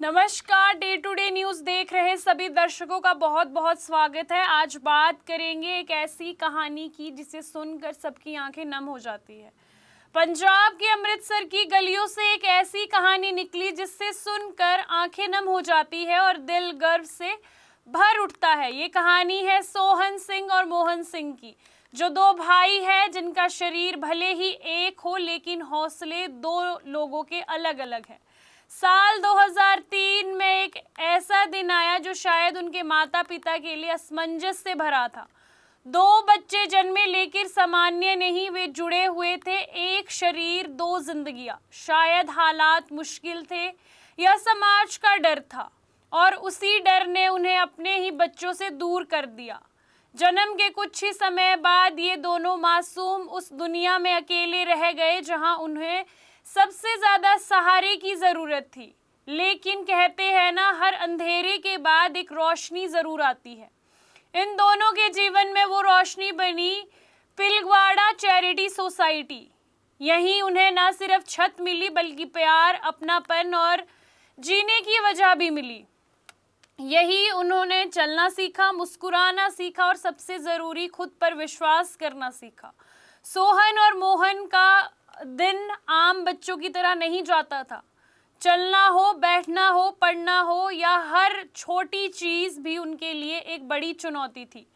नमस्कार, day to day news देख रहे सभी दर्शकों का बहुत बहुत स्वागत है। आज बात करेंगे एक ऐसी कहानी की जिसे सुनकर सबकी आंखें नम हो जाती है। पंजाब के अमृतसर की गलियों से एक ऐसी कहानी निकली जिससे सुनकर आंखें नम हो जाती है और दिल गर्व से भर उठता है। ये कहानी है सोहन सिंह और मोहन सिंह की, जो दो भाई हैं जिनका शरीर भले ही एक हो लेकिन हौसले दो लोगों के अलग अलग हैं। साल 2003 में एक ऐसा दिन आया जो शायद उनके माता पिता के लिए असमंजस से भरा था। दो बच्चे जन्मे लेकिन सामान्य नहीं, वे जुड़े हुए थे। एक शरीर, दो जिंदगियां। शायद हालात मुश्किल थे या समाज का डर था, और उसी डर ने उन्हें अपने ही बच्चों से दूर कर दिया। जन्म के कुछ ही समय बाद ये दोनों मासूम उस दुनिया में अकेले रह गए जहां उन्हें सबसे ज्यादा सहारे की जरूरत थी। लेकिन कहते हैं ना, हर अंधेरे के बाद एक रोशनी जरूर आती है। इन दोनों के जीवन में वो रोशनी बनी पिलगवाड़ा चैरिटी सोसाइटी। यहीं उन्हें ना सिर्फ छत मिली बल्कि प्यार, अपनापन और जीने की वजह भी मिली। यही उन्होंने चलना सीखा, मुस्कुराना सीखा और सबसे जरूरी खुद पर विश्वास करना सीखा। सोहन और मोहन का दिन आम बच्चों की तरह नहीं जाता था। चलना हो, बैठना हो, पढ़ना हो या हर छोटी चीज भी उनके लिए एक बड़ी चुनौती थी।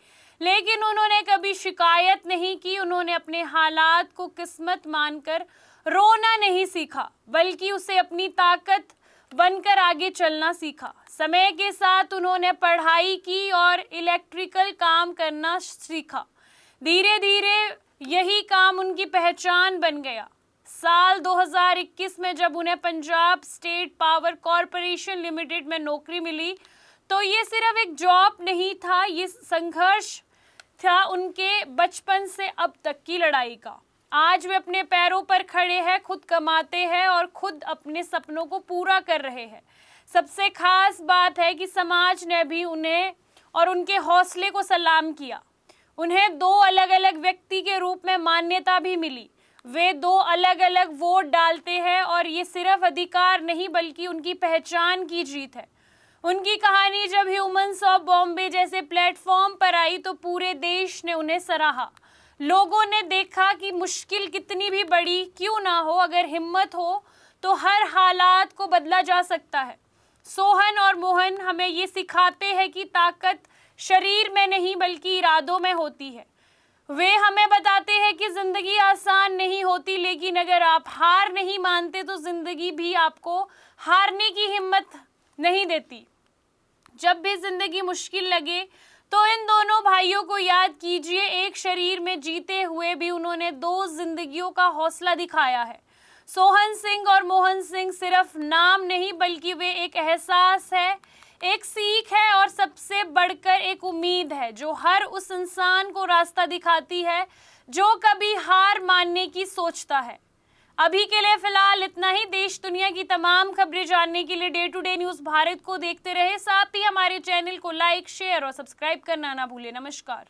लेकिन उन्होंने कभी शिकायत नहीं की। उन्होंने अपने हालात को किस्मत मानकर रोना नहीं सीखा, बल्कि उसे अपनी ताकत बनकर आगे चलना सीखा। समय के साथ उन्होंने पढ़ाई की और इलेक्ट्रिकल काम करना सीखा। धीरे धीरे यही काम उनकी पहचान बन गया। साल 2021 में जब उन्हें Punjab state power corporation limited में नौकरी मिली, तो ये सिर्फ एक जॉब नहीं था, ये संघर्ष था उनके बचपन से अब तक की लड़ाई का। आज वे अपने पैरों पर खड़े हैं, खुद कमाते हैं और खुद अपने सपनों को पूरा कर रहे हैं। सबसे खास बात है कि समाज ने भी उन्हें और उनके हौसले को सलाम किया। उन्हें दो अलग अलग व्यक्ति के रूप में मान्यता भी मिली। वे दो अलग अलग वोट डालते हैं और ये सिर्फ अधिकार नहीं बल्कि उनकी पहचान की जीत है। उनकी कहानी जब ह्यूमंस ऑफ बॉम्बे जैसे प्लेटफॉर्म पर आई तो पूरे देश ने उन्हें सराहा। लोगों ने देखा कि मुश्किल कितनी भी बड़ी क्यों ना हो, अगर हिम्मत हो तो हर हालात को बदला जा सकता है। सोहन और मोहन हमें ये सिखाते हैं कि ताकत शरीर में नहीं बल्कि इरादों में होती है। वे हमें बताते हैं कि जिंदगी आसान नहीं होती, लेकिन अगर आप हार नहीं मानते तो जिंदगी भी आपको हारने की हिम्मत नहीं देती। जब भी जिंदगी मुश्किल लगे तो इन दोनों भाइयों को याद कीजिए। एक शरीर में जीते हुए भी उन्होंने दो जिंदगियों का हौसला दिखाया है। सोहन सिंह और मोहन सिंह सिर्फ नाम नहीं बल्कि वे एक एहसास है, एक सीख है और सबसे बढ़कर एक उम्मीद है जो हर उस इंसान को रास्ता दिखाती है जो कभी हार मानने की सोचता है। अभी के लिए फिलहाल इतना ही। देश दुनिया की तमाम खबरें जानने के लिए day to day news Bharat को देखते रहे। साथ ही हमारे चैनल को लाइक, शेयर और सब्सक्राइब करना ना भूलें। नमस्कार।